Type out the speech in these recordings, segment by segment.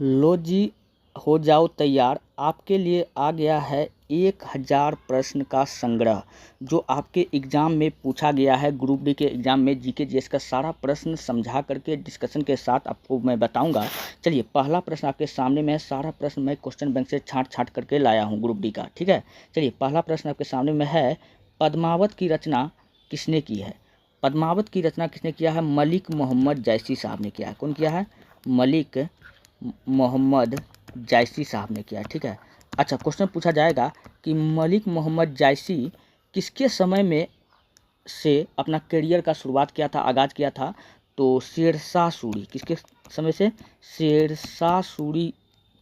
लो जी, हो जाओ तैयार। आपके लिए आ गया है 1000 प्रश्न का संग्रह जो आपके एग्ज़ाम में पूछा गया है। ग्रुप डी के एग्ज़ाम में जीके जीएस का सारा प्रश्न समझा करके डिस्कशन के साथ आपको मैं बताऊंगा। चलिए, पहला प्रश्न आपके सामने में, सारा प्रश्न मैं क्वेश्चन बैंक से छाँट करके लाया हूँ ग्रुप डी का, ठीक है। चलिए, पहला प्रश्न आपके सामने में है, पद्मावत की रचना किसने की है? पद्मावत की रचना किसने किया है? मलिक मोहम्मद जैसी साहब ने किया है। कौन किया है? मलिक मोहम्मद जायसी साहब ने किया, ठीक है। अच्छा, क्वेश्चन पूछा जाएगा कि मलिक मोहम्मद जायसी किसके समय में से अपना करियर का शुरुआत किया था, आगाज़ किया था? तो शेरशाह सूरी। किसके समय से? शेरशाह सूरी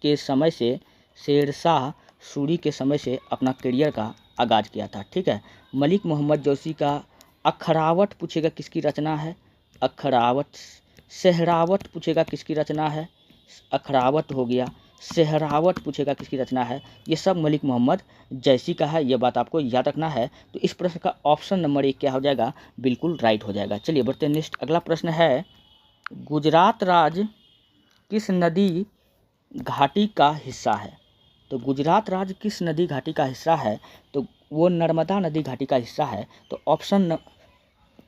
के समय से, शेरशाह सूरी के समय से अपना करियर का आगाज़ किया था, ठीक है। मलिक मोहम्मद जैसी का अखरावट पूछेगा किसकी रचना है? अखरावट। सहरावत पूछेगा किसकी रचना है? अखरावत हो गया। सहरावत पूछेगा किसकी रचना है? ये सब मलिक मोहम्मद जैसी का है, ये बात आपको याद रखना है। तो इस प्रश्न का ऑप्शन नंबर 1 क्या हो जाएगा? बिल्कुल राइट हो जाएगा। चलिए बढ़ते हैं नेक्स्ट। अगला प्रश्न है, गुजरात राज्य किस नदी घाटी का हिस्सा है? तो गुजरात राज्य किस नदी घाटी का हिस्सा है? तो वो नर्मदा नदी घाटी का हिस्सा है। तो ऑप्शन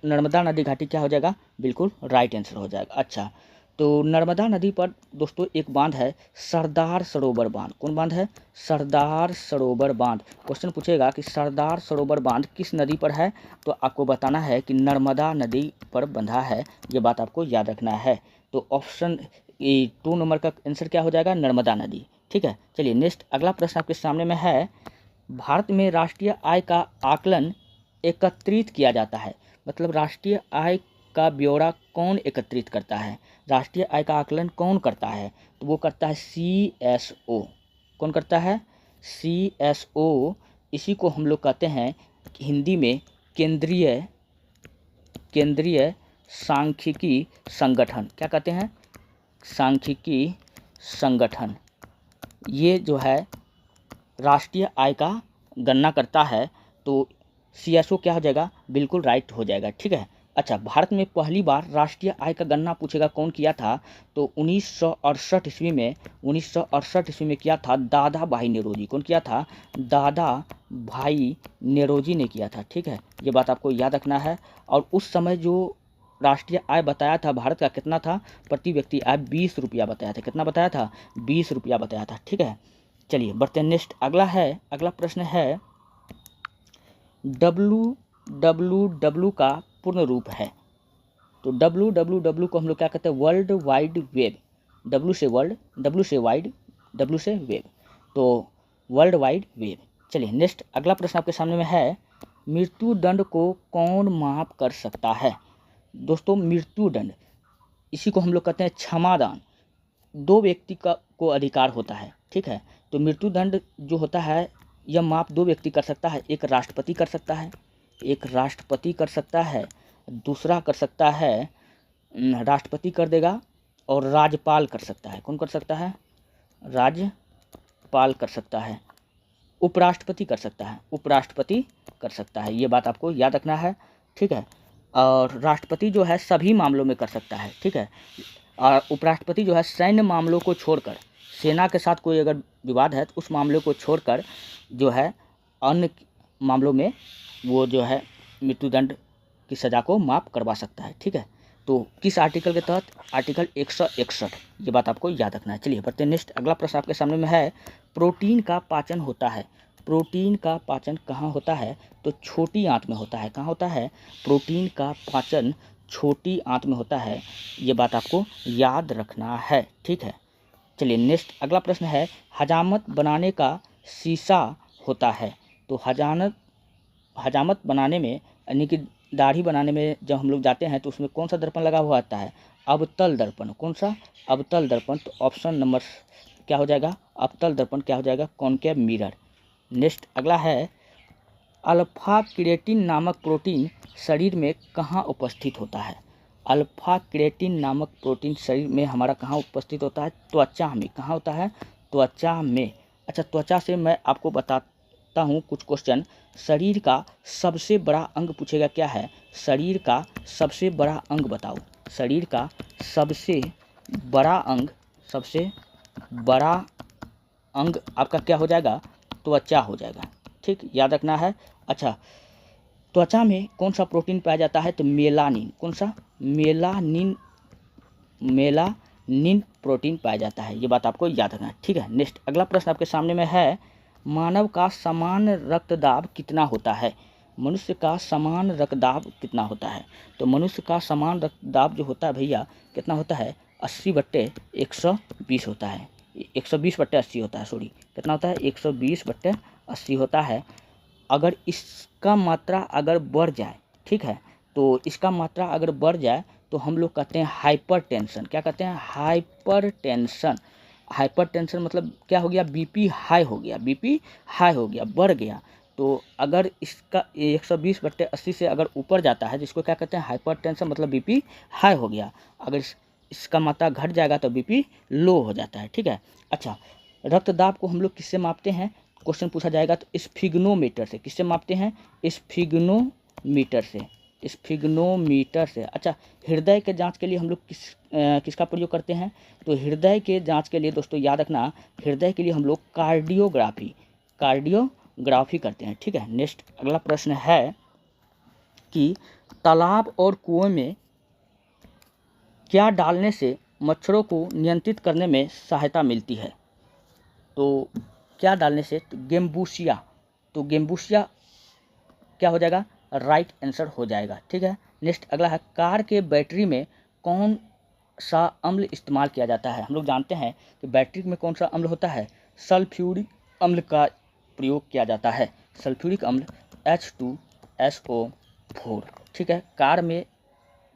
नर्मदा नदी घाटी क्या हो जाएगा? बिल्कुल राइट आंसर हो जाएगा। अच्छा, तो नर्मदा नदी पर दोस्तों एक बांध है, सरदार सरोवर बांध। कौन बांध है? सरदार सरोवर बांध। क्वेश्चन पूछेगा कि सरदार सरोवर बांध किस नदी पर है? तो आपको बताना है कि नर्मदा नदी पर बंधा है, ये बात आपको याद रखना है। तो ऑप्शन 2 नंबर का आंसर क्या हो जाएगा? नर्मदा नदी, ठीक है। चलिए नेक्स्ट, अगला प्रश्न आपके सामने में है, भारत में राष्ट्रीय आय का आकलन एकत्रित किया जाता है। मतलब राष्ट्रीय आय का ब्यौरा कौन एकत्रित करता है? राष्ट्रीय आय का आकलन कौन करता है? तो वो करता है CSO। कौन करता है? CSO। इसी को हम लोग कहते हैं हिंदी में केंद्रीय सांख्यिकी संगठन। क्या कहते हैं? सांख्यिकी संगठन। ये जो है राष्ट्रीय आय का गणना करता है। तो CSO क्या हो जाएगा? बिल्कुल राइट हो जाएगा, ठीक है। अच्छा, भारत में पहली बार राष्ट्रीय आय का गणना पूछेगा कौन किया था? तो 1968 ईस्वी में, 1968 ईस्वी में किया था दादा भाई नेरोजी। कौन किया था? दादा भाई नेरोजी ने किया था, ठीक है। ये बात आपको याद रखना है। और उस समय जो राष्ट्रीय आय बताया था भारत का कितना था? प्रति व्यक्ति आय 20 रुपया बताया था। कितना बताया था? 20 रुपया बताया था, ठीक है। चलिए बढ़ते हैं नेक्स्ट। अगला प्रश्न है, WWW का पूर्ण रूप है। तो WWW को हम लोग क्या कहते हैं? World wide web. W से वर्ल्ड, W से वाइड, W से वेब, तो वर्ल्ड वाइड वेब। चलिए नेक्स्ट, अगला प्रश्न आपके सामने में है, मृत्यु दंड को कौन माफ कर सकता है? दोस्तों, मृत्यु दंड, इसी को हम लोग कहते हैं क्षमादान। 2 व्यक्ति को अधिकार होता है, ठीक है। तो मृत्यु दंड जो होता है, यह माफ 2 व्यक्ति कर सकता है। एक राष्ट्रपति कर सकता है, दूसरा कर सकता है, राष्ट्रपति कर देगा, और राज्यपाल कर सकता है। कौन कर सकता है? राज्यपाल कर सकता है। उपराष्ट्रपति कर सकता है, ये बात आपको याद रखना है, ठीक है। और राष्ट्रपति जो है सभी मामलों में कर सकता है, ठीक है। और उपराष्ट्रपति जो है सैन्य मामलों को छोड़कर, सेना के साथ कोई अगर विवाद है तो उस मामले को छोड़कर जो है अन्य मामलों में वो जो है मृत्युदंड की सज़ा को माफ़ करवा सकता है, ठीक है। तो किस आर्टिकल के तहत? आर्टिकल 161, ये बात आपको याद रखना है। चलिए बढ़ते हैं नेक्स्ट। अगला प्रश्न आपके सामने में है, प्रोटीन का पाचन होता है। प्रोटीन का पाचन कहाँ होता है? तो छोटी आंत में होता है। कहाँ होता है? प्रोटीन का पाचन छोटी आंत में होता है, ये बात आपको याद रखना है, ठीक है। चलिए नेक्स्ट, अगला प्रश्न है, हजामत बनाने का शीशा होता है। तो हजामत बनाने में, यानी कि दाढ़ी बनाने में जब हम लोग जाते हैं तो उसमें कौन सा दर्पण लगा हुआ आता है? अवतल दर्पण। कौन सा? अवतल दर्पण। तो ऑप्शन नंबर क्या हो जाएगा? अवतल दर्पण क्या हो जाएगा? Concave mirror. नेक्स्ट अगला है, अल्फा क्रिएटिन नामक प्रोटीन शरीर में कहाँ उपस्थित होता है? अल्फा क्रिएटिन नामक प्रोटीन शरीर में हमारा कहाँ उपस्थित होता है? त्वचा में। कहाँ होता है? त्वचा में। अच्छा, त्वचा से मैं आपको बताता हूँ कुछ क्वेश्चन। शरीर का सबसे बड़ा अंग पूछेगा, क्या है? शरीर का सबसे बड़ा अंग बताओ। शरीर का सबसे बड़ा अंग, सबसे बड़ा अंग आपका क्या हो जाएगा, त्वचा हो जाएगा। ठीक, याद रखना है। अच्छा, त्वचा में कौन सा प्रोटीन पाया जाता है, तो मेलानिन। कौन सा, मेलानिन प्रोटीन पाया जाता है, ये बात आपको याद रखना है। ठीक है, नेक्स्ट अगला प्रश्न आपके सामने में है, मानव का समान रक्तदाब कितना होता है। मनुष्य का समान रक्तदाब कितना होता है, तो मनुष्य का समान रक्तदाब जो होता है भैया कितना होता है, 80/120 होता है। 120/80 होता है, सॉरी, कितना होता है, 120/80 होता है। अगर इसका मात्रा अगर बढ़ जाए, ठीक है, तो इसका मात्रा अगर बढ़ जाए तो हम लोग कहते हैं हाइपरटेंशन। क्या कहते हैं, हाइपरटेंशन। हाइपरटेंशन मतलब क्या हो गया, बीपी हाई हो गया, बीपी हाई हो गया, बढ़ गया। तो अगर इसका 120/80 से अगर ऊपर जाता है तो इसको क्या कहते हैं, हाइपरटेंशन, मतलब बीपी हाई हो गया। अगर इसका मात्रा घट जाएगा तो बीपी लो हो जाता है। ठीक है, अच्छा, रक्तदाब को हम लोग किससे मापते हैं, क्वेश्चन पूछा जाएगा तो स्फिग्नोमीटर से। किससे मापते हैं, स्फिग्नोमीटर से, स्फिग्नोमीटर से। अच्छा, हृदय के जांच के लिए हम लोग किसका प्रयोग करते हैं, तो हृदय के जांच के लिए दोस्तों याद रखना, हृदय के लिए हम लोग कार्डियोग्राफी करते हैं। ठीक है, नेक्स्ट अगला प्रश्न है कि तालाब और कुएं में क्या डालने से मच्छरों को नियंत्रित करने में सहायता मिलती है, तो क्या डालने से, तो गेम्बूसिया। तो गेम्बूसिया क्या हो जाएगा, राइट आंसर हो जाएगा। ठीक है, नेक्स्ट अगला है, कार के बैटरी में कौन सा अम्ल इस्तेमाल किया जाता है। हम लोग जानते हैं कि बैटरी में कौन सा अम्ल होता है, सल्फ्यूरिक अम्ल का प्रयोग किया जाता है, सल्फ्यूरिक अम्ल H2SO4। ठीक है, कार में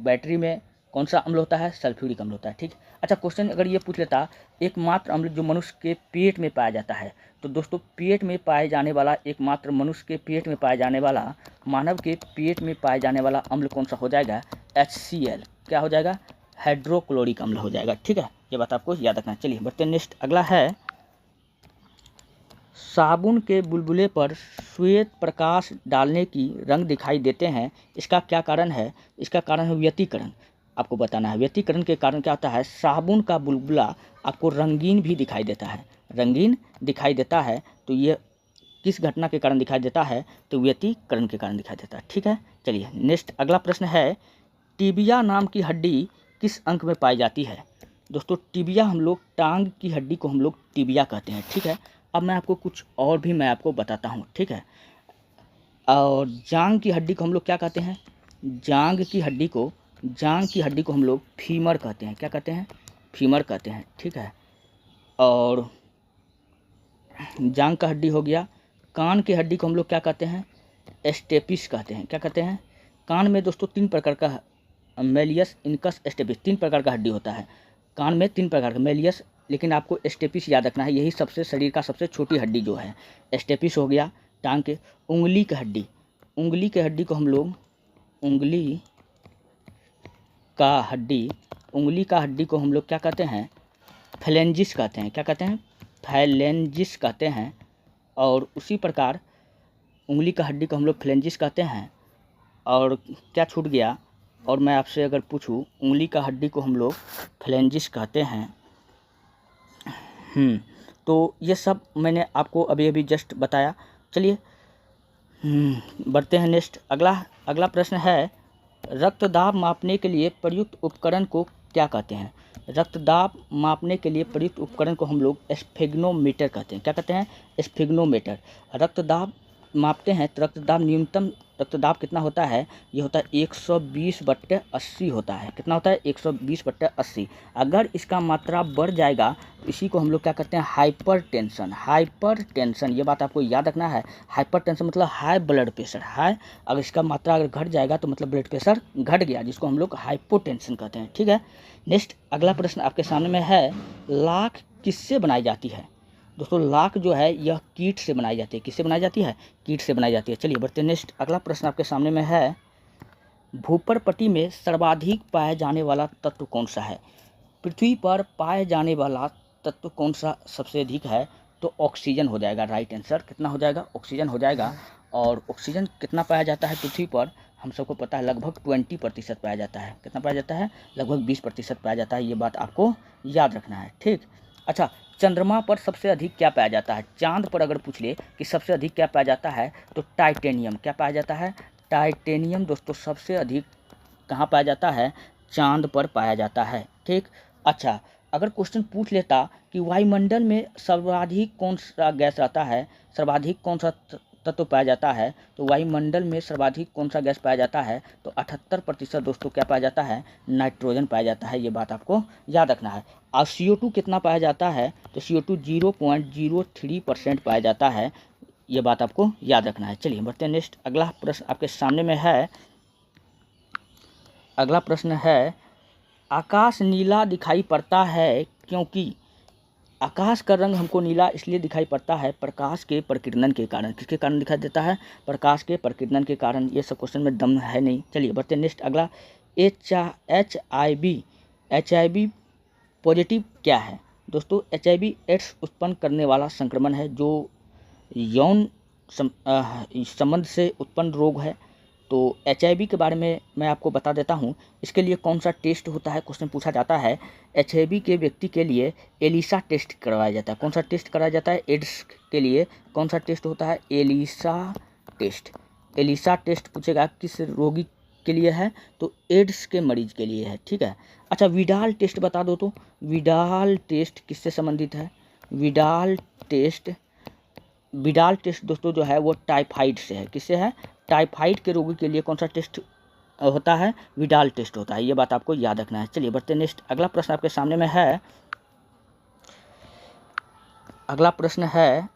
बैटरी में कौन सा अम्ल होता है, सल्फ्यूरिक अम्ल होता है। ठीक, अच्छा, क्वेश्चन अगर ये पूछ लेता, एकमात्र अम्ल जो मनुष्य के पेट में पाया जाता है, तो दोस्तों पेट में पाए जाने वाला, एकमात्र मनुष्य के पेट में पाया जाने वाला, मानव के पेट में पाए जाने वाला अम्ल कौन सा हो जाएगा, HCl। क्या हो जाएगा, हाइड्रोक्लोरिक अम्ल हो जाएगा। ठीक है, ये बात आपको याद रखना है। चलिए बढ़ते हैं, नेक्स्ट अगला है, साबुन के बुलबुले पर श्वेत प्रकाश डालने की रंग दिखाई देते हैं, इसका क्या कारण है, इसका कारण है व्यतिकरण। आपको बताना है व्यतिकरण के कारण क्या होता है, साबुन का बुलबुला आपको रंगीन भी दिखाई देता है, रंगीन दिखाई देता है। तो ये किस घटना के कारण दिखाई देता है, तो व्यतिकरण के कारण दिखाई देता है। ठीक है, चलिए नेक्स्ट अगला प्रश्न है, टिबिया नाम की हड्डी किस अंग में पाई जाती है। दोस्तों टिबिया, हम लोग टांग की हड्डी को हम लोग टिबिया कहते हैं। ठीक है, अब मैं आपको कुछ और भी मैं आपको बताता हूँ। ठीक है, और जांग की हड्डी को हम लोग क्या कहते हैं, जांग की हड्डी को हम लोग फीमर कहते हैं। क्या कहते हैं, फीमर कहते हैं। ठीक है, और जांग का हड्डी हो गया। कान की हड्डी को हम लोग क्या कहते हैं, स्टेपिस कहते हैं। क्या कहते हैं, कान में दोस्तों 3 प्रकार का, मेलियस, इनकस, स्टेपिस, 3 प्रकार का हड्डी होता है कान में, 3 प्रकार का, मेलियस, लेकिन आपको स्टेपिस याद रखना है, यही सबसे शरीर का सबसे छोटी हड्डी जो है, स्टेपिस हो गया टांग के। उंगली की हड्डी, उंगली की हड्डी को हम लोग, उंगली का हड्डी को हम लोग क्या कहते हैं, फेलेंजिस कहते हैं। क्या कहते हैं, फेलेंजिस कहते हैं। और उसी प्रकार उंगली का हड्डी को हम लोग फेलेंजिस कहते हैं। और क्या छूट गया, और मैं आपसे अगर पूछूं, उंगली का हड्डी को हम लोग फेलेंजिस कहते हैं। तो ये सब मैंने आपको अभी अभी जस्ट बताया। चलिए बढ़ते हैं, नेक्स्ट अगला प्रश्न है, रक्तदाब मापने के लिए प्रयुक्त उपकरण को क्या कहते हैं। रक्तदाब मापने के लिए प्रयुक्त उपकरण को हम लोग स्फिग्नोमीटर कहते हैं। क्या कहते हैं, स्फिग्नोमीटर। रक्तदाब मापते हैं तो रक्तदाब, न्यूनतम रक्तदाब कितना होता है, ये होता है 120/80 होता है। कितना होता है, 120/80। अगर इसका मात्रा बढ़ जाएगा तो इसी को हम लोग क्या कहते हैं, हाइपरटेंशन। हाइपरटेंशन, ये बात आपको याद रखना है। हाइपरटेंशन मतलब हाई ब्लड प्रेशर, हाई, अगर इसका मात्रा अगर घट जाएगा तो मतलब ब्लड प्रेशर घट गया, जिसको हम लोग हाइपोटेंशन कहते हैं। ठीक है, नेक्स्ट अगला प्रश्न आपके सामने में है, लाख किससे बनाई जाती है। दोस्तों लाख जो है यह कीट से बनाई जाती है। किससे बनाई जाती है, कीट से बनाई जाती है। चलिए बढ़ते हैं, नेक्स्ट अगला प्रश्न आपके सामने में है, भूपर्पटी में सर्वाधिक पाया जाने वाला तत्व कौन सा है। पृथ्वी पर पाए जाने वाला तत्व कौन सा सबसे अधिक है, तो ऑक्सीजन हो जाएगा, राइट आंसर। कितना हो जाएगा, ऑक्सीजन हो जाएगा। और ऑक्सीजन कितना पाया जाता है पृथ्वी पर, हम सबको पता है लगभग 20% पाया जाता है। कितना पाया जाता है, लगभग 20% पाया जाता है, ये बात आपको याद रखना है। ठीक, अच्छा, चंद्रमा पर सबसे अधिक क्या पाया जाता है? चांद पर अगर पूछ ले कि सबसे अधिक क्या पाया जाता है तो टाइटेनियम। क्या पाया जाता है? टाइटेनियम दोस्तों सबसे अधिक कहाँ पाया जाता है? चांद पर पाया जाता है। ठीक। अच्छा, अगर क्वेश्चन पूछ लेता कि वायुमंडल में सर्वाधिक कौन सा गैस रहता है, सर्वाधिक कौन सा तत्व पाया जाता है, तो वायुमंडल में सर्वाधिक कौन सा गैस पाया जाता है तो 78% दोस्तों क्या पाया जाता है? नाइट्रोजन पाया जाता है। ये बात आपको याद रखना है। और CO2 कितना पाया जाता है तो CO2 0.03% पाया जाता है। ये बात आपको याद रखना है। चलिए बढ़ते हैं नेक्स्ट। अगला प्रश्न आपके सामने में है। अगला प्रश्न है, आकाश नीला दिखाई पड़ता है क्योंकि आकाश का रंग हमको नीला इसलिए दिखाई पड़ता है प्रकाश के प्रकीर्णन के कारण। किसके कारण दिखाई देता है? प्रकाश के प्रकीर्णन के कारण। ये सब क्वेश्चन में दम है नहीं। चलिए बढ़ते हैं नेक्स्ट। अगला, HIV पॉजिटिव क्या है? दोस्तों HIV एड्स उत्पन्न करने वाला संक्रमण है जो यौन संबंध से उत्पन्न रोग है। तो HIV के बारे में मैं आपको बता देता हूँ। इसके लिए कौन सा टेस्ट होता है, क्वेश्चन पूछा जाता है। HIV के व्यक्ति के लिए एलिसा टेस्ट करवाया जाता है। कौन सा टेस्ट कराया जाता है? एड्स के लिए कौन सा टेस्ट होता है? Elisa test. एलिसा टेस्ट पूछेगा किस रोगी के लिए है तो एड्स के मरीज के लिए है। ठीक है। अच्छा, विडाल टेस्ट बता दो तो विडाल टेस्ट किससे संबंधित है? विडाल टेस्ट दोस्तों जो है वो टाइफाइड से है। किससे है? टाइफाइड के रोगी के लिए कौन सा टेस्ट होता है? विडाल टेस्ट होता है। ये बात आपको याद रखना है। चलिए बढ़ते नेक्स्ट। अगला प्रश्न आपके सामने में है। अगला प्रश्न है,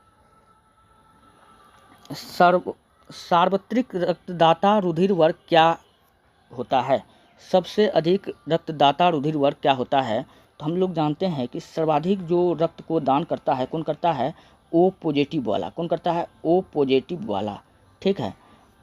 सार्वत्रिक रक्तदाता रुधिर वर्ग क्या होता है? सबसे अधिक रक्तदाता रुधिर वर्ग क्या होता है? तो हम लोग जानते हैं कि सर्वाधिक जो रक्त को दान करता है कौन करता है? O पॉजिटिव वाला। कौन करता है? O पॉजिटिव वाला। ठीक है।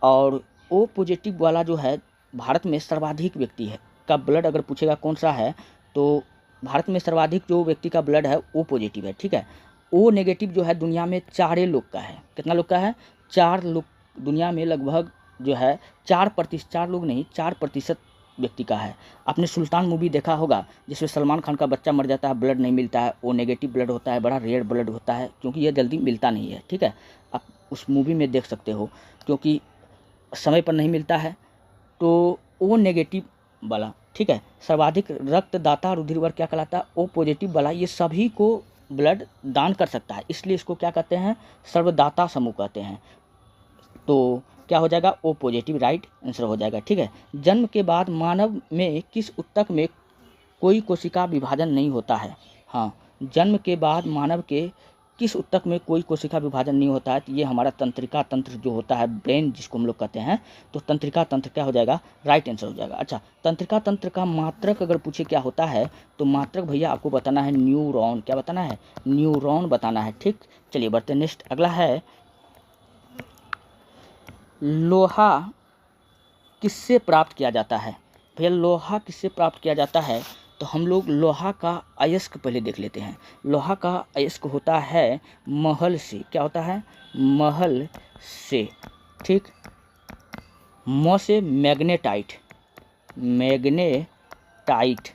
और O पॉजिटिव वाला जो है भारत में सर्वाधिक व्यक्ति है का ब्लड अगर पूछेगा कौन सा है तो भारत में सर्वाधिक जो व्यक्ति का ब्लड है O पॉजिटिव है। ठीक है। O नेगेटिव जो है दुनिया में 4 लोग का है। कितना लोग का है? 4 लोग दुनिया में लगभग जो है 4% व्यक्ति का है। आपने सुल्तान मूवी देखा होगा जिसमें सलमान खान का बच्चा मर जाता है, ब्लड नहीं मिलता है, O नेगेटिव ब्लड होता है, बड़ा रेयर ब्लड होता है क्योंकि यह जल्दी मिलता नहीं है। ठीक है। आप उस मूवी में देख सकते हो क्योंकि समय पर नहीं मिलता है तो O नेगेटिव वाला। ठीक है। सर्वाधिक रक्तदाता रुधिर वर्ग क्या कहलाता है? O पॉजिटिव वाला। ये सभी को ब्लड दान कर सकता है इसलिए इसको क्या कहते हैं? सर्वदाता समूह कहते हैं। तो क्या हो जाएगा? O पॉजिटिव राइट आंसर हो जाएगा। ठीक है। जन्म के बाद मानव में किस ऊतक में कोई कोशिका विभाजन नहीं होता है? हाँ, जन्म के बाद मानव के किस ऊतक में कोई कोशिका विभाजन नहीं होता है? तो ये हमारा तंत्रिका तंत्र जो होता है, ब्रेन जिसको हम लोग कहते हैं, तो तंत्रिका तंत्र क्या हो जाएगा? राइट आंसर हो जाएगा। अच्छा, तंत्रिका तंत्र का मात्रक अगर पूछे क्या होता है तो मात्रक भैया आपको बताना है न्यूरॉन। क्या बताना है? न्यूरॉन बताना है। ठीक। चलिए बढ़ते नेक्स्ट। अगला है, लोहा किससे प्राप्त किया जाता है? भैया लोहा किससे प्राप्त किया जाता है तो हम लोग लोहा का अयस्क पहले देख लेते हैं। लोहा का अयस्क होता है महल से। क्या होता है? महल से। ठीक। म से मैग्नेटाइट, मैग्नेटाइट।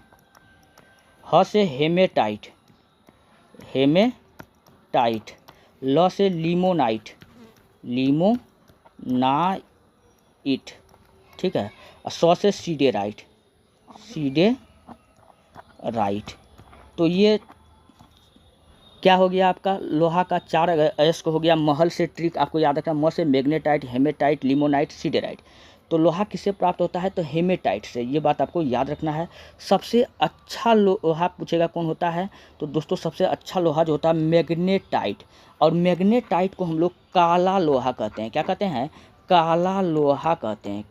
ह से हेमेटाइट, हेमेटाइट। ल से लिमोनाइट, लिमोनाइट। ठीक है। और सौ से सीडेराइट, सीडेराइट। तो ये क्या हो गया आपका? लोहा का 4 अयस्क हो गया। महल से ट्रिक आपको याद रखना, म से मैग्नेटाइट, हेमेटाइट, लिमोनाइट, सीडेराइट। तो लोहा किससे प्राप्त होता है? तो हेमेटाइट से। ये बात आपको याद रखना है। सबसे अच्छा लोहा पूछेगा कौन होता है तो दोस्तों सबसे अच्छा लोहा जो होता है मैग्नेटाइट। और मैग्नेटाइट को हम लोग काला लोहा कहते हैं। क्या कहते हैं? काला लोहा कहते हैं।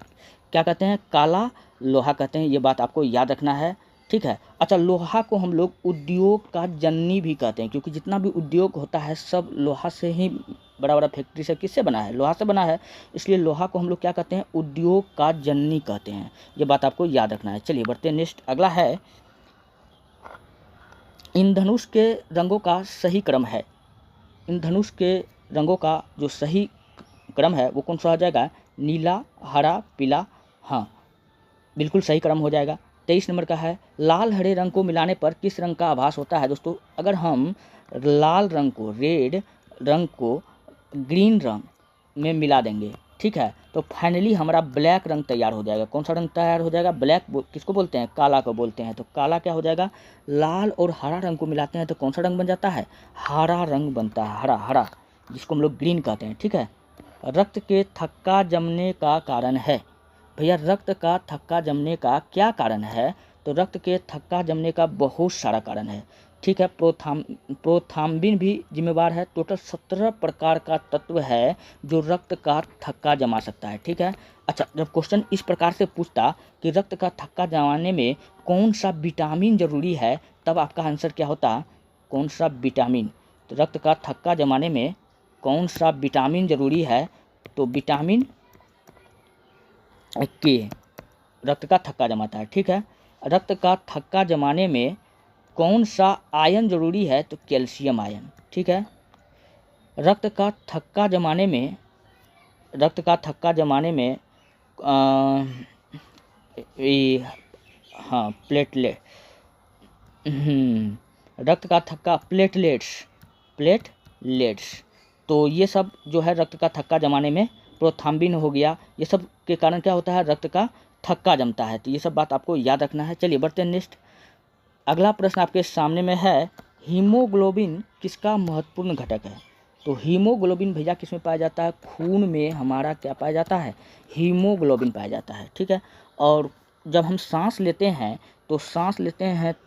क्या कहते हैं? काला लोहा कहते हैं। ये बात आपको याद रखना है। ठीक है। अच्छा, लोहा को हम लोग उद्योग का जननी भी कहते हैं क्योंकि जितना भी उद्योग होता है सब लोहा से ही, बड़ा बड़ा फैक्ट्री से किससे बना है? लोहा से बना है। इसलिए लोहा को हम लोग क्या कहते हैं? उद्योग का जननी कहते हैं। ये बात आपको याद रखना है। चलिए बढ़ते हैं नेक्स्ट। अगला है, इंद्रधनुष के रंगों का सही क्रम है। इंद्रधनुष के रंगों का जो सही क्रम है वो कौन सा हो जाएगा? नीला, हरा, पीला। हाँ, बिल्कुल सही क्रम हो जाएगा। 23 नंबर का है लाल हरे रंग को मिलाने पर किस रंग का आभास होता है। दोस्तों अगर हम लाल रंग को, रेड रंग को ग्रीन रंग में मिला देंगे, ठीक है, तो फाइनली हमारा ब्लैक रंग तैयार हो जाएगा। कौन सा रंग तैयार हो जाएगा? ब्लैक। किसको बोलते हैं? काला को बोलते हैं। तो काला क्या हो जाएगा? लाल और हरा रंग को मिलाते हैं तो कौन सा रंग बन जाता है? हरा रंग बनता है, हरा हरा, जिसको हम लोग ग्रीन कहते हैं, ठीक है। रक्त के थक्का जमने का कारण है। भैया रक्त का थक्का जमने का क्या कारण है? तो रक्त के थक्का जमने का बहुत सारा कारण है, ठीक है। प्रोथाम्बिन भी जिम्मेवार है। टोटल 17 प्रकार का तत्व है जो रक्त का थक्का जमा सकता है, ठीक है। अच्छा, जब क्वेश्चन इस प्रकार से पूछता कि रक्त का थक्का जमाने में कौन सा विटामिन जरूरी है, तब आपका आंसर क्या होता? कौन सा विटामिन? तो रक्त का थक्का जमाने में कौन सा विटामिन जरूरी है? तो विटामिन के रक्त का थक्का जमाता है, ठीक है। रक्त का थक्का जमाने में कौन सा आयन जरूरी है? तो कैल्शियम आयन, ठीक है। रक्त का थक्का जमाने में अ, ये हाँ प्लेटलेट, रक्त का थक्का, प्लेटलेट्स, तो ये सब जो है रक्त का थक्का जमाने में, प्रोथाम्बिन हो गया, ये सब के कारण क्या होता है? रक्त का थक्का जमता है। तो ये सब बात आपको याद रखना है। चलिए बढ़ते हैं नेक्स्ट। अगला प्रश्न आपके सामने में है, हीमोग्लोबिन किसका महत्वपूर्ण घटक है? तो हीमोग्लोबिन भैया किस में पाया जाता है? खून में हमारा क्या पाया जाता है? हीमोग्लोबिन पाया जाता है, ठीक है। और जब हम सांस लेते हैं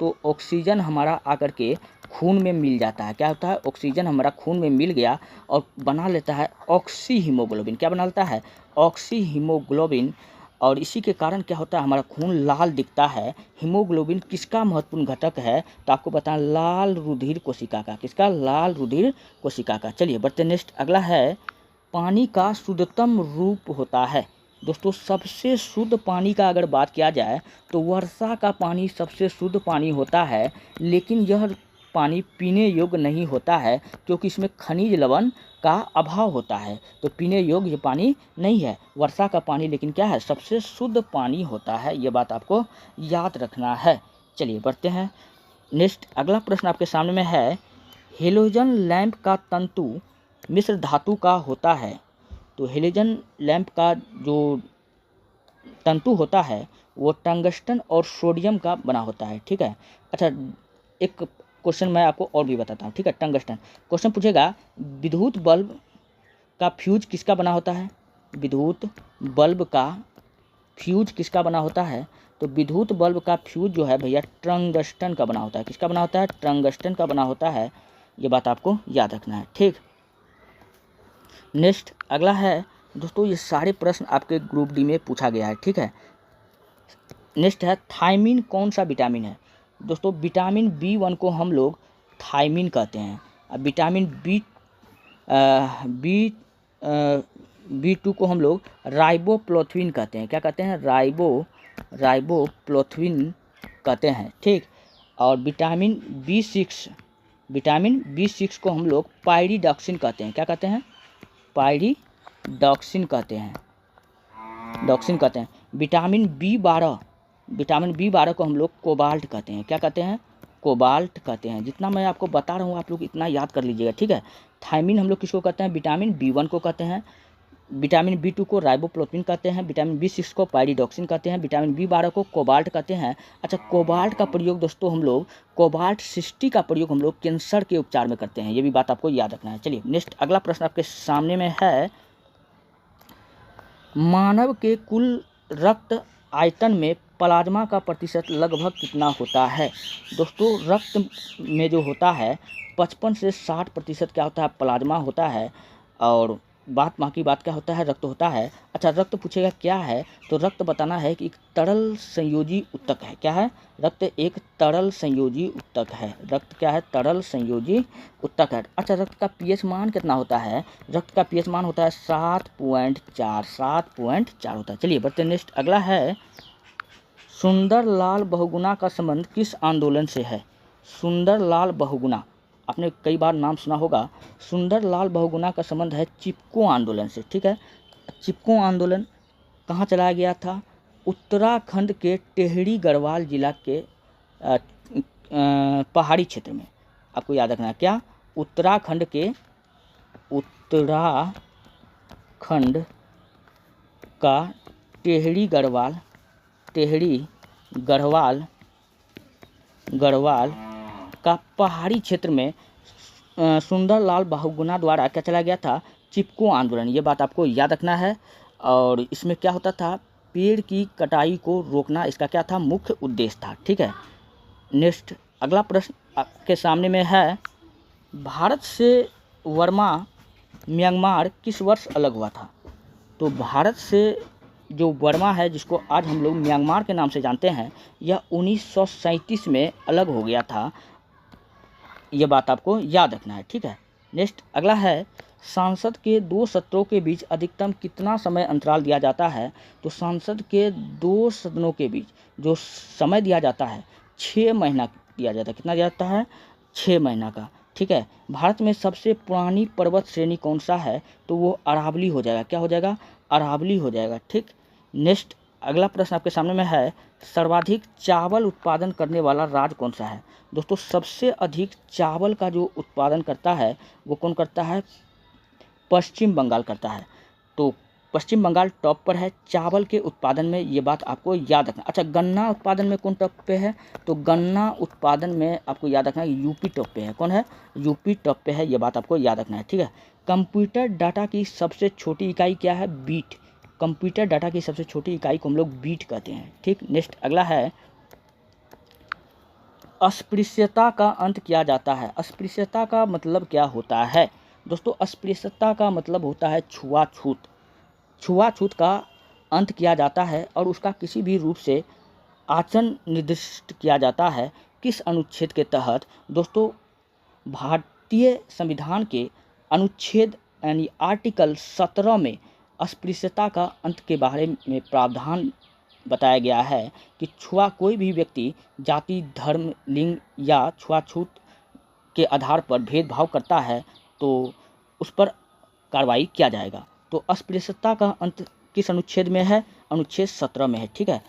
तो ऑक्सीजन हमारा आकर के खून में मिल जाता है। क्या होता है? ऑक्सीजन हमारा खून में मिल गया और बना लेता है ऑक्सी हीमोग्लोबिन। क्या बना लेता है? Oxy haemoglobin. और इसी के कारण क्या होता है? हमारा खून लाल दिखता है। हीमोग्लोबिन किसका महत्वपूर्ण घटक है? तो आपको बताएं, लाल रुधिर कोशिका का। किसका? लाल रुधिर कोशिका का। चलिए बढ़ते नेक्स्ट। अगला है, पानी का शुद्धतम रूप होता है। दोस्तों सबसे शुद्ध पानी का अगर बात किया जाए तो वर्षा का पानी सबसे शुद्ध पानी होता है, लेकिन यह पानी पीने योग्य नहीं होता है क्योंकि इसमें खनिज लवण का अभाव होता है। तो पीने योग्य ये पानी नहीं है वर्षा का पानी, लेकिन क्या है? सबसे शुद्ध पानी होता है। ये बात आपको याद रखना है। चलिए बढ़ते हैं नेक्स्ट। अगला प्रश्न आपके सामने में है, हेलोजन लैंप का तंतु मिश्र धातु का होता है। तो हेलोजन लैंप का जो तंतु होता है वो टंगस्टन और सोडियम का बना होता है, ठीक है। अच्छा, एक क्वेश्चन मैं आपको और भी बताता हूँ, ठीक है। टंगस्टन क्वेश्चन पूछेगा, विद्युत बल्ब का फ्यूज किसका बना होता है? विद्युत बल्ब का फ्यूज किसका बना होता है? तो विद्युत बल्ब का फ्यूज जो है भैया टंगस्टन का बना होता है। किसका बना होता है? टंगस्टन का बना होता है। ये बात आपको याद रखना है, ठीक। नेक्स्ट अगला है, दोस्तों ये सारे प्रश्न आपके ग्रुप डी में पूछा गया है, ठीक है। नेक्स्ट है, थायमिन कौन सा विटामिन है? दोस्तों विटामिन B1 को हम लोग थायमिन कहते हैं। अब विटामिन B2 को हम लोग राइबोप्लोथविन कहते हैं। क्या कहते हैं? राइबोप्लोथविन कहते हैं, ठीक। और विटामिन B6 को हम लोग पायरिडॉक्सिन कहते हैं। क्या कहते हैं? पायरिडॉक्सिन कहते हैं, विटामिन B12 को हम लोग कोबाल्ट कहते हैं। क्या कहते हैं? कोबाल्ट कहते हैं। जितना मैं आपको बता रहा हूँ आप लोग इतना याद कर लीजिएगा, ठीक है। थायमिन हम लोग किसको कहते हैं? विटामिन B1 को कहते हैं। विटामिन B2 को राइबोप्लोथविन कहते हैं। विटामिन B6 को पायरिडॉक्सिन कहते हैं। विटामिन B12 को कोबाल्ट कहते हैं। अच्छा, कोबाल्ट का प्रयोग दोस्तों हम लोग कोबाल्ट 60 का प्रयोग हम लोग कैंसर के उपचार में करते हैं। ये भी बात आपको याद रखना है। चलिए नेक्स्ट अगला प्रश्न आपके सामने में है, मानव के कुल रक्त आयतन में प्लाज्मा का प्रतिशत लगभग कितना होता है? दोस्तों रक्त में जो होता है 55 से 60% क्या होता है? प्लाज्मा होता है। और बाकी बात क्या होता है? रक्त होता है। अच्छा, रक्त पूछेगा क्या है? तो रक्त बताना है कि एक तरल संयोजी उत्तक है। क्या है? रक्त एक तरल संयोजी उत्तक है। रक्त क्या है? तरल संयोजी उत्तक है। अच्छा, रक्त का पीएच मान कितना होता है? रक्त का पीएच मान होता है 7.4 होता है। चलिए बढ़ते हैं नेक्स्ट। अगला है, सुंदरलाल बहुगुणा का संबंध किस आंदोलन से है? सुंदरलाल बहुगुणा आपने कई बार नाम सुना होगा। सुंदरलाल बहुगुणा का संबंध है चिपको आंदोलन से, ठीक है। चिपको आंदोलन कहाँ चलाया गया था? उत्तराखंड के टिहरी गढ़वाल जिला के पहाड़ी क्षेत्र में, आपको याद रखना है क्या, उत्तराखंड का टिहरी गढ़वाल का पहाड़ी क्षेत्र में सुंदरलाल बहुगुणा द्वारा क्या चला गया था, चिपको आंदोलन। ये बात आपको याद रखना है। और इसमें क्या होता था, पेड़ की कटाई को रोकना इसका क्या था, मुख्य उद्देश्य था। ठीक है, नेक्स्ट अगला प्रश्न आपके सामने में है, भारत से म्यांमार किस वर्ष अलग हुआ था। तो भारत से जो बर्मा है, जिसको आज हम लोग म्यांमार के नाम से जानते हैं, यह 1937 में अलग हो गया था। ये बात आपको याद रखना है। ठीक है, नेक्स्ट अगला है, सांसद के 2 सत्रों के बीच अधिकतम कितना समय अंतराल दिया जाता है। तो सांसद के 2 सदनों के बीच जो समय दिया जाता है 6 महीना दिया जाता है। कितना दिया जाता है, 6 महीना का। ठीक है, भारत में सबसे पुरानी पर्वत श्रेणी कौन सा है। तो वो अरावली हो जाएगा। क्या हो जाएगा, अरावली हो जाएगा। ठीक, नेक्स्ट अगला प्रश्न आपके सामने में है, सर्वाधिक चावल उत्पादन करने वाला राज्य कौन सा है। दोस्तों सबसे अधिक चावल का जो उत्पादन करता है वो कौन करता है, पश्चिम बंगाल करता है। तो पश्चिम बंगाल टॉप पर है चावल के उत्पादन में, ये बात आपको याद रखना। अच्छा, गन्ना उत्पादन में कौन टॉप पे है। तो गन्ना उत्पादन में आपको याद रखना है यूपी टॉप पे है। कौन है, यूपी टॉप पे है। ये बात आपको याद रखना है। ठीक है, कंप्यूटर डाटा की सबसे छोटी इकाई क्या है, बीट। कंप्यूटर डाटा की सबसे छोटी इकाई को हम लोग बीट कहते हैं। ठीक, नेक्स्ट अगला है, अस्पृश्यता का अंत किया जाता है। अस्पृश्यता का मतलब क्या होता है। दोस्तों अस्पृश्यता का मतलब होता है छुआछूत। छुआछूत का अंत किया जाता है और उसका किसी भी रूप से आचरण निर्दिष्ट किया जाता है। किस अनुच्छेद के तहत। दोस्तों भारतीय संविधान के अनुच्छेद यानी आर्टिकल 17 में अस्पृश्यता का अंत के बारे में प्रावधान बताया गया है कि कोई भी व्यक्ति जाति, धर्म, लिंग या छुआछूत के आधार पर भेदभाव करता है तो उस पर कार्रवाई किया जाएगा। तो अस्पृश्यता का अंत किस अनुच्छेद में है, अनुच्छेद 17 में है। ठीक है,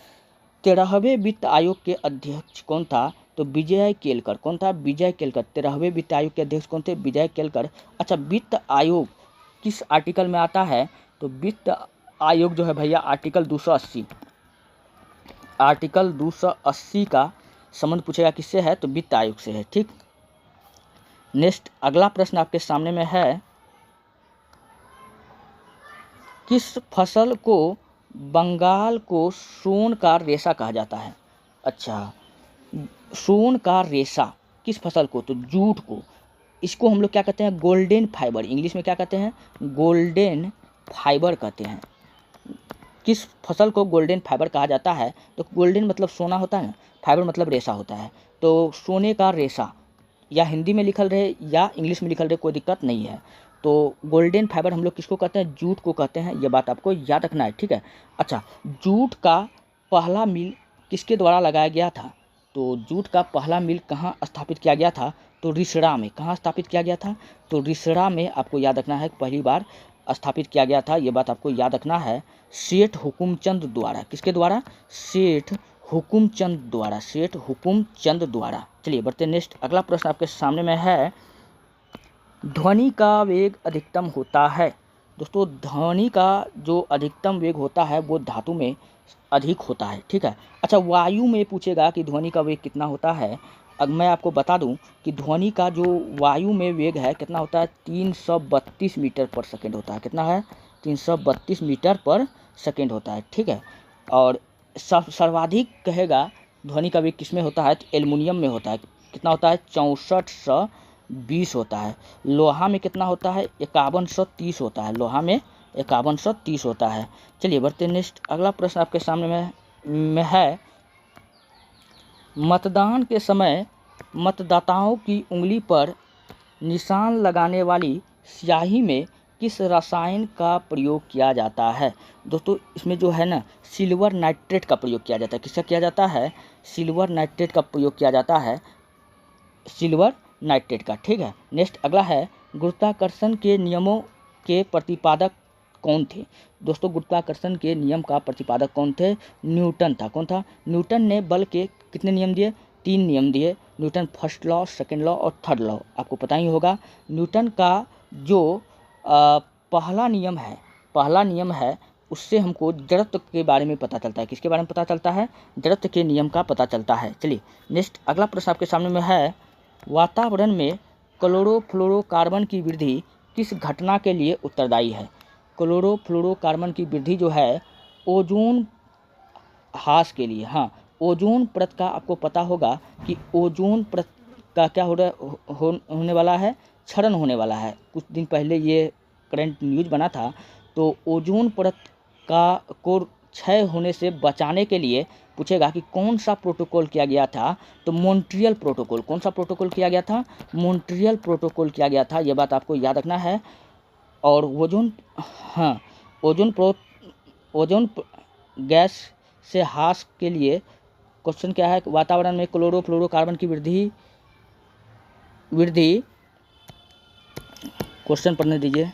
13वें वित्त आयोग के अध्यक्ष कौन था। तो विजय केलकर। कौन था, विजय केलकर। 13वें वित्त आयोग के अध्यक्ष कौन थे, विजय केलकर। अच्छा, वित्त आयोग किस आर्टिकल में आता है। तो वित्त आयोग जो है भैया आर्टिकल 280 का संबंध पूछेगा किससे है, तो वित्त आयोग से है। ठीक, नेक्स्ट अगला प्रश्न आपके सामने में है, किस फसल को बंगाल को सोन का रेशा कहा जाता है। अच्छा, सोन का रेशा किस फसल को, तो जूट को। इसको हम लोग क्या कहते हैं, गोल्डन फाइबर। इंग्लिश में क्या कहते हैं, गोल्डन फाइबर कहते हैं। किस फसल को गोल्डन फाइबर कहा जाता है। तो गोल्डन मतलब सोना होता है ना, फाइबर मतलब रेशा होता है। तो सोने का रेशा या हिंदी में लिखल रहे या इंग्लिश में लिखल रहे कोई दिक्कत नहीं है। तो गोल्डन फाइबर हम लोग किसको कहते हैं, जूट को कहते हैं। ये बात आपको याद रखना है। ठीक है, अच्छा, जूट का पहला मिल किसके द्वारा लगाया गया था। तो जूट का पहला मिल कहाँ स्थापित किया गया था। तो रिसड़ा में। कहाँ स्थापित किया गया था, तो रिसड़ा में। आपको याद रखना है पहली बार स्थापित किया गया था। ये बात आपको याद रखना है सेठ हुकुमचंद द्वारा। किसके द्वारा, सेठ हुकुमचंद द्वारा। सेठ हुकुमचंद द्वारा। चलिए बढ़ते नेक्स्ट अगला प्रश्न आपके सामने में है, ध्वनि का वेग अधिकतम होता है। दोस्तों ध्वनि का जो अधिकतम वेग होता है वो धातु में अधिक होता है। ठीक है, अच्छा, वायु में पूछेगा कि ध्वनि का वेग कितना होता है। अब मैं आपको बता दूं कि ध्वनि का जो वायु में वेग है कितना होता है, 332 मीटर पर सेकेंड होता है। कितना है, 332 मीटर पर सेकेंड होता है। ठीक है, और सर्वाधिक कहेगा ध्वनि का वेग किस में होता है, तो एल्युमिनियम में होता है। कितना होता है, 6420 होता है। लोहा में कितना होता है, 5130 होता है। लोहा में 5130 होता है। चलिए बढ़ते नेक्स्ट अगला प्रश्न आपके सामने में है, मतदान के समय मतदाताओं की उंगली पर निशान लगाने वाली स्याही में किस रसायन का प्रयोग किया जाता है। दोस्तों इसमें जो है ना सिल्वर नाइट्रेट का प्रयोग किया जाता है। किसका किया जाता है, सिल्वर नाइट्रेट का प्रयोग किया जाता है, सिल्वर नाइट्रेट का। ठीक है, नेक्स्ट अगला है, गुरुत्वाकर्षण के नियमों के प्रतिपादक कौन थे? दोस्तों गुरुत्वाकर्षण के नियम का प्रतिपादक कौन थे? न्यूटन था। कौन था? न्यूटन ने बल के कितने नियम दिए? 3 नियम दिए। Newton first law, second law और थर्ड लॉ आपको पता ही होगा। न्यूटन का जो पहला नियम है उससे हमको जड़त्व के बारे में पता चलता है। किसके बारे में पता चलता है? जड़त्व के नियम का पता चलता है। चलिए नेक्स्ट अगला प्रश्न आपके सामने में है, वातावरण में क्लोरोफ्लोरोकार्बन की वृद्धि किस घटना के लिए उत्तरदायी है? क्लोरोफ्लोरोकार्बन की वृद्धि जो है ओजोन ह्रास के लिए। हाँ, ओजोन परत का आपको पता होगा कि ओजोन परत का क्या होने वाला है? क्षरण होने वाला है। कुछ दिन पहले ये करंट न्यूज़ बना था। तो ओजोन परत को क्षय होने से बचाने के लिए पूछेगा कि कौन सा प्रोटोकॉल किया गया था? तो मॉन्ट्रियल प्रोटोकॉल। कौन सा प्रोटोकॉल किया गया था? मॉन्ट्रियल प्रोटोकॉल किया गया था। ये बात आपको याद रखना है। और ओजोन गैस से ह्रास के लिए क्वेश्चन क्या है? वातावरण में क्लोरोफ्लोरोकार्बन की वृद्धि क्वेश्चन पढ़ने दीजिए।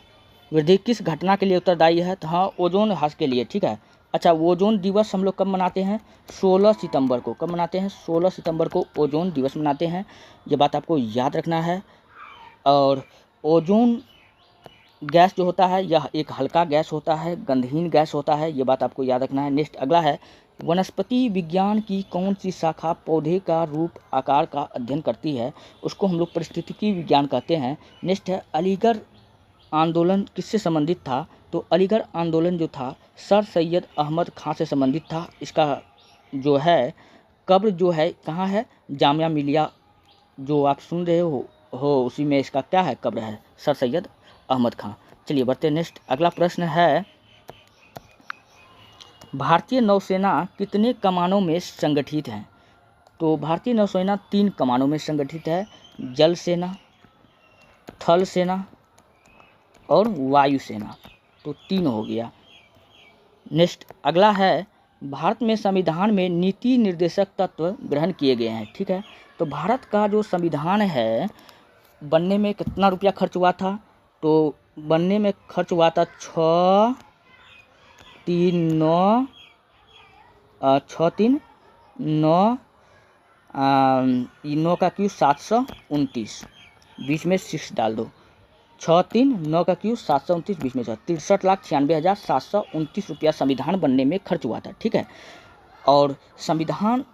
वृद्धि किस घटना के लिए उत्तरदायी है? तो हाँ, ओजोन ह्रास के लिए। ठीक है। अच्छा, ओजोन दिवस हम लोग कब मनाते हैं? 16 सितंबर को। कब मनाते हैं? 16 सितंबर को ओजोन दिवस मनाते हैं। ये बात आपको याद रखना है। और ओजोन गैस जो होता है यह एक हल्का गैस होता है, गंधहीन गैस होता है। ये बात आपको याद रखना है। नेक्स्ट अगला है, वनस्पति विज्ञान की कौन सी शाखा पौधे का रूप आकार का अध्ययन करती है? उसको हम लोग पारिस्थितिकी विज्ञान कहते हैं। नेक्स्ट है, अलीगढ़ आंदोलन किससे संबंधित था? तो अलीगढ़ आंदोलन जो था सर सैयद अहमद खां से संबंधित था। इसका जो है कब्र जो है कहाँ है? जामिया मिलिया जो आप सुन रहे हो उसी में इसका क्या है? कब्र है, सर सैयद अहमद खां। चलिए बढ़ते नेक्स्ट अगला प्रश्न है, भारतीय नौसेना कितने कमानों में संगठित है? तो भारतीय नौसेना 3 कमानों में संगठित है, जल सेना, थल सेना और वायुसेना। तो 3 हो गया। नेक्स्ट अगला है, भारत में संविधान में नीति निर्देशक तत्व ग्रहण किए गए हैं। ठीक है। तो भारत का जो संविधान है बनने में कितना रुपया खर्च हुआ था? तो बनने में खर्च हुआ था 639 9 का क्यू 729, बीच में 6 डाल दो। 639 का क्यू 729, बीच में 63,96,729 रुपया संविधान बनने में खर्च हुआ था। ठीक है। और संविधान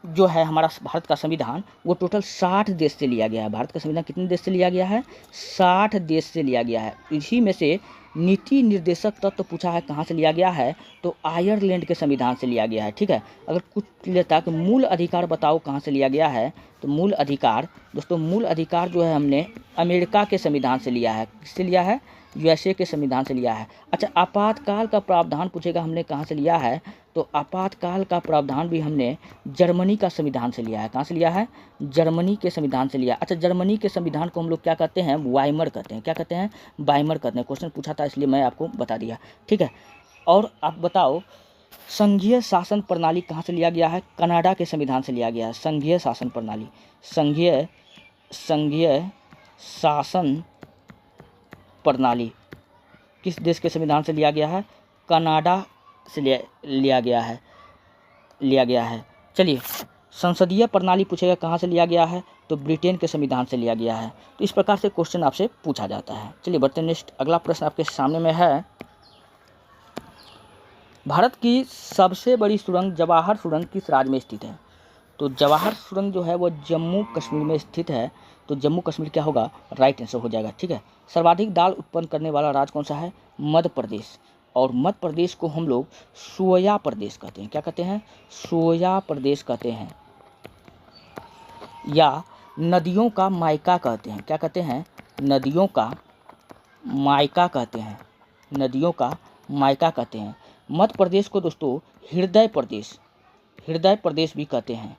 जो है हमारा भारत का संविधान वो टोटल 60 देश से लिया गया है। भारत का संविधान कितने देश से लिया गया है? 60 देश से लिया गया है। इसी में से नीति निर्देशक तत्व पूछा है कहाँ से लिया गया है? तो आयरलैंड के संविधान से लिया गया है। ठीक है। अगर कुछ लेता कि मूल अधिकार बताओ कहाँ से लिया गया है? तो मूल अधिकार दोस्तों, मूल अधिकार जो है हमने अमेरिका के संविधान से लिया है। किससे लिया है? यूएसए के संविधान से लिया है। अच्छा, आपातकाल का प्रावधान पूछेगा हमने कहाँ से लिया है? तो आपातकाल का प्रावधान भी हमने जर्मनी का संविधान से लिया है। कहाँ से लिया है? जर्मनी के संविधान से लिया। अच्छा, जर्मनी के संविधान को हम लोग क्या कहते हैं? वाइमर कहते हैं। क्या कहते हैं? वाइमर कहते हैं। क्वेश्चन पूछा था इसलिए मैं आपको बता दिया। ठीक है। और आप बताओ, संघीय शासन प्रणाली कहाँ से लिया गया है? कनाडा के संविधान से लिया गया है। संघीय शासन प्रणाली, संघीय शासन प्रणाली किस देश के संविधान से लिया गया है? कनाडा से लिया गया है। चलिए, संसदीय प्रणाली पूछेगा कहाँ से लिया गया है? तो ब्रिटेन के संविधान से लिया गया है। तो इस प्रकार से क्वेश्चन आपसे पूछा जाता है। चलिए बढ़ते नेक्स्ट अगला प्रश्न आपके सामने में है, भारत की सबसे बड़ी सुरंग जवाहर सुरंग किस राज्य में स्थित है? तो जवाहर सुरंग जो है वो जम्मू कश्मीर में स्थित है। तो जम्मू कश्मीर क्या होगा? राइट आंसर हो जाएगा। ठीक है। सर्वाधिक दाल उत्पन्न करने वाला राज्य कौन सा है? मध्य प्रदेश। और मध्य प्रदेश को हम लोग सोया प्रदेश कहते हैं। क्या कहते हैं? सोया प्रदेश कहते हैं, या नदियों का मायका कहते हैं। क्या कहते हैं? नदियों का मायका कहते हैं। नदियों का मायका कहते हैं। मध्य प्रदेश को दोस्तों हृदय प्रदेश भी कहते हैं।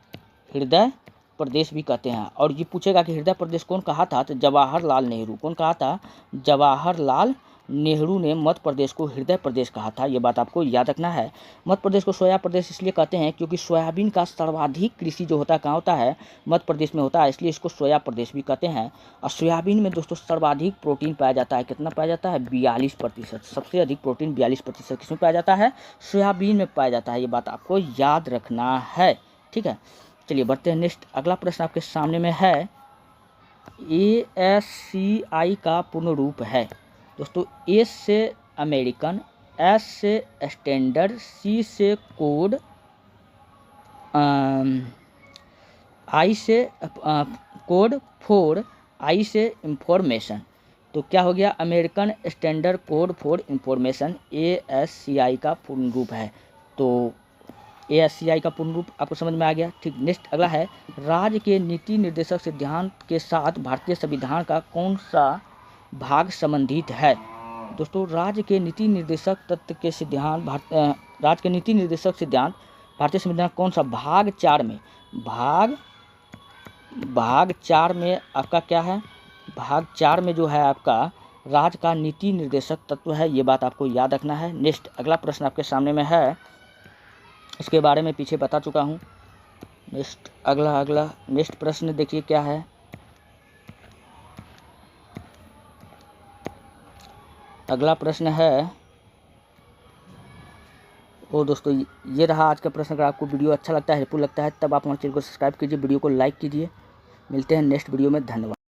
हृदय प्रदेश भी कहते हैं। और ये पूछेगा कि हृदय प्रदेश कौन कहा था? तो जवाहरलाल नेहरू। कौन कहा था? जवाहरलाल नेहरू ने मध्य प्रदेश को हृदय प्रदेश कहा था, ये बात आपको याद रखना है। मध्य प्रदेश को सोया प्रदेश इसलिए कहते हैं क्योंकि सोयाबीन का सर्वाधिक कृषि जो होता है कहाँ होता है, मध्य प्रदेश में होता है, इसलिए इसको सोया प्रदेश भी कहते हैं। और सोयाबीन में दोस्तों सर्वाधिक प्रोटीन पाया जाता है, कितना पाया जाता है, 42%। सबसे अधिक प्रोटीन 42% किसमें पाया जाता है, सोयाबीन में पाया जाता है, ये बात आपको याद रखना है, ठीक है। चलिए बढ़ते हैं नेक्स्ट। अगला प्रश्न आपके सामने में है, ASCI का पूर्ण रूप है। दोस्तों एस से अमेरिकन, एस से स्टैंडर्ड, सी से कोड, आई से कोड 4, आई से इंफॉर्मेशन। तो क्या हो गया, American standard code for information ASCI का पूर्ण रूप है। तो ASCI का पूर्ण रूप आपको समझ में आ गया, ठीक। नेक्स्ट अगला है, राज्य के नीति निर्देशक सिद्धांत के साथ भारतीय संविधान का कौन सा भाग संबंधित है। दोस्तों राज्य के नीति निर्देशक तत्व के सिद्धांत राज्य के नीति निर्देशक सिद्धांत भारतीय संविधान कौन सा, भाग 4 में, भाग 4 में आपका क्या है, भाग 4 में जो है आपका राज्य का नीति निर्देशक तत्व है, ये बात आपको याद रखना है। नेक्स्ट अगला प्रश्न आपके सामने में है, इसके बारे में पीछे बता चुका हूँ। नेक्स्ट नेक्स्ट प्रश्न देखिए क्या है, अगला प्रश्न है, और दोस्तों ये रहा आज का प्रश्न। अगर आपको वीडियो अच्छा लगता है, हेल्पफुल लगता है, तब आप हमारे चैनल को सब्सक्राइब कीजिए, वीडियो को लाइक कीजिए। मिलते हैं नेक्स्ट वीडियो में, धन्यवाद।